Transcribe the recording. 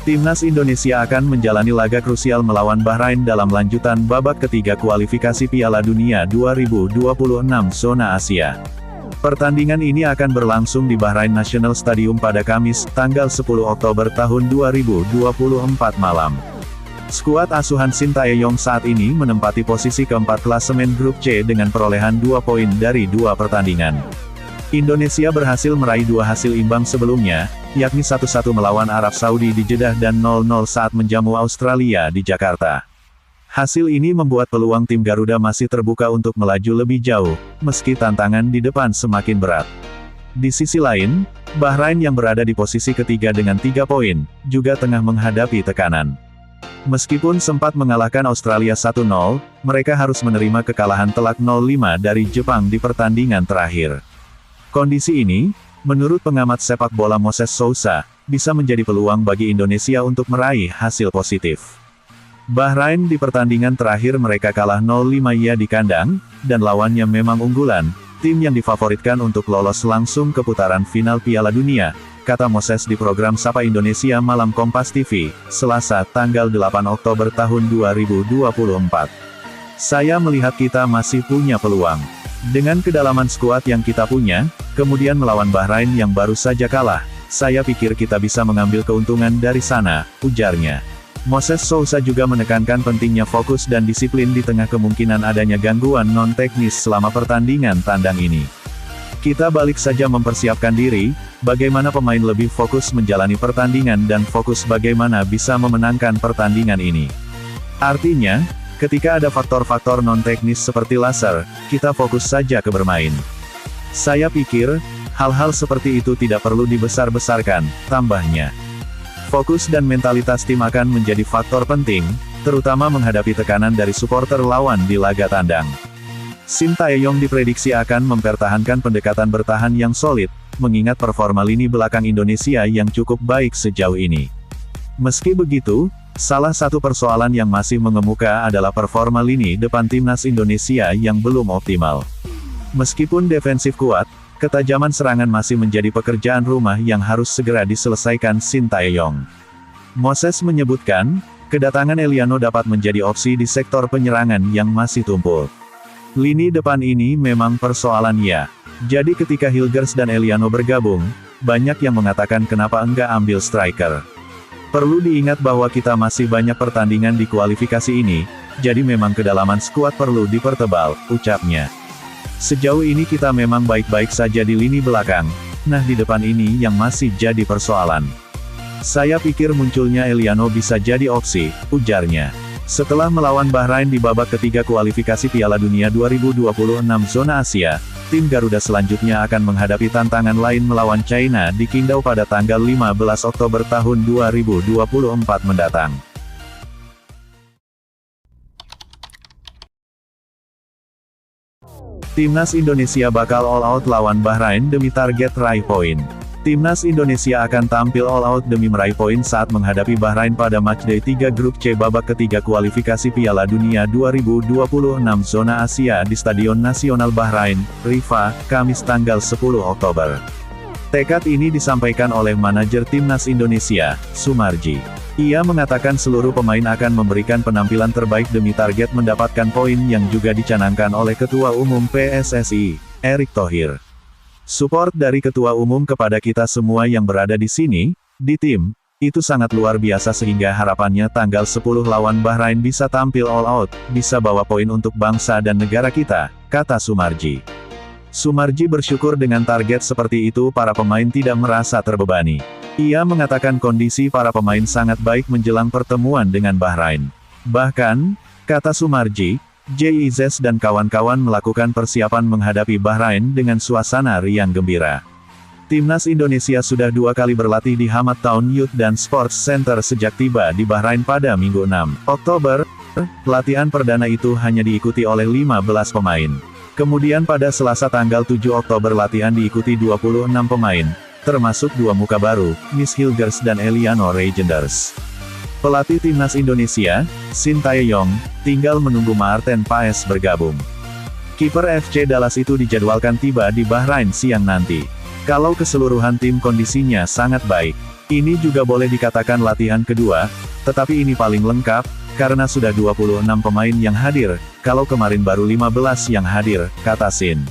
Timnas Indonesia akan menjalani laga krusial melawan Bahrain dalam lanjutan babak ketiga kualifikasi Piala Dunia 2026 zona Asia. Pertandingan ini akan berlangsung di Bahrain National Stadium pada Kamis, tanggal 10 Oktober tahun 2024 malam. Skuad asuhan Shin Tae-yong saat ini menempati posisi keempat klasemen grup C dengan perolehan 2 poin dari 2 pertandingan. Indonesia berhasil meraih 2 hasil imbang sebelumnya, yakni 1-1 melawan Arab Saudi di Jeddah dan 0-0 saat menjamu Australia di Jakarta. Hasil ini membuat peluang tim Garuda masih terbuka untuk melaju lebih jauh, meski tantangan di depan semakin berat. Di sisi lain, Bahrain yang berada di posisi ketiga dengan 3 poin, juga tengah menghadapi tekanan. Meskipun sempat mengalahkan Australia 1-0, mereka harus menerima kekalahan telak 0-5 dari Jepang di pertandingan terakhir. Kondisi ini, menurut pengamat sepak bola Moses Sousa, bisa menjadi peluang bagi Indonesia untuk meraih hasil positif. Bahrain di pertandingan terakhir mereka kalah 0-5 di kandang, dan lawannya memang unggulan, tim yang difavoritkan untuk lolos langsung ke putaran final Piala Dunia, kata Moses di program Sapa Indonesia Malam Kompas TV, Selasa, tanggal 8 Oktober tahun 2024. Saya melihat kita masih punya peluang. Dengan kedalaman skuad yang kita punya, kemudian melawan Bahrain yang baru saja kalah, saya pikir kita bisa mengambil keuntungan dari sana, ujarnya. Moses Sousa juga menekankan pentingnya fokus dan disiplin di tengah kemungkinan adanya gangguan non-teknis selama pertandingan tandang ini. Kita balik saja mempersiapkan diri, bagaimana pemain lebih fokus menjalani pertandingan dan fokus bagaimana bisa memenangkan pertandingan ini. Artinya, ketika ada faktor-faktor non-teknis seperti laser, kita fokus saja ke bermain. Saya pikir, hal-hal seperti itu tidak perlu dibesar-besarkan, tambahnya. Fokus dan mentalitas tim akan menjadi faktor penting, terutama menghadapi tekanan dari supporter lawan di laga tandang. Shin Tae-yong diprediksi akan mempertahankan pendekatan bertahan yang solid, mengingat performa lini belakang Indonesia yang cukup baik sejauh ini. Meski begitu, salah satu persoalan yang masih mengemuka adalah performa lini depan timnas Indonesia yang belum optimal. Meskipun defensif kuat, ketajaman serangan masih menjadi pekerjaan rumah yang harus segera diselesaikan Shin Tae-yong. Moses menyebutkan, kedatangan Eliano dapat menjadi opsi di sektor penyerangan yang masih tumpul. Lini depan ini memang persoalan ya. Jadi ketika Hilgers dan Eliano bergabung, banyak yang mengatakan kenapa enggak ambil striker. Perlu diingat bahwa kita masih banyak pertandingan di kualifikasi ini, jadi memang kedalaman skuad perlu dipertebal, ucapnya. Sejauh ini kita memang baik-baik saja di lini belakang, nah di depan ini yang masih jadi persoalan. Saya pikir munculnya Eliano bisa jadi opsi, ujarnya. Setelah melawan Bahrain di babak ketiga kualifikasi Piala Dunia 2026 zona Asia, tim Garuda selanjutnya akan menghadapi tantangan lain melawan China di Qingdao pada tanggal 15 Oktober tahun 2024 mendatang. Timnas Indonesia bakal all out lawan Bahrain demi target raih poin. Timnas Indonesia akan tampil all out demi meraih poin saat menghadapi Bahrain pada matchday 3 grup C babak ketiga kualifikasi Piala Dunia 2026 zona Asia di Stadion Nasional Bahrain, Rifa, Kamis tanggal 10 Oktober. Tekad ini disampaikan oleh manajer Timnas Indonesia, Sumarji. Ia mengatakan seluruh pemain akan memberikan penampilan terbaik demi target mendapatkan poin yang juga dicanangkan oleh Ketua Umum PSSI, Erick Thohir. Support dari Ketua Umum kepada kita semua yang berada di sini, di tim, itu sangat luar biasa sehingga harapannya tanggal 10 lawan Bahrain bisa tampil all out, bisa bawa poin untuk bangsa dan negara kita, kata Sumarji. Sumarji bersyukur dengan target seperti itu para pemain tidak merasa terbebani. Ia mengatakan kondisi para pemain sangat baik menjelang pertemuan dengan Bahrain. Bahkan, kata Sumarji, JIZ dan kawan-kawan melakukan persiapan menghadapi Bahrain dengan suasana riang gembira. Timnas Indonesia sudah 2 kali berlatih di Hamad Town Youth dan Sports Center sejak tiba di Bahrain pada Minggu 6 Oktober. Latihan perdana itu hanya diikuti oleh 15 pemain. Kemudian pada Selasa tanggal 7 Oktober latihan diikuti 26 pemain, termasuk 2 muka baru, Miss Hilgers dan Eliano Reijenders. Pelatih Timnas Indonesia, Shin Tae-yong, tinggal menunggu Maarten Paes bergabung. Kiper FC Dallas itu dijadwalkan tiba di Bahrain siang nanti. Kalau keseluruhan tim kondisinya sangat baik. Ini juga boleh dikatakan latihan kedua, tetapi ini paling lengkap, karena sudah 26 pemain yang hadir, kalau kemarin baru 15 yang hadir, kata Shin.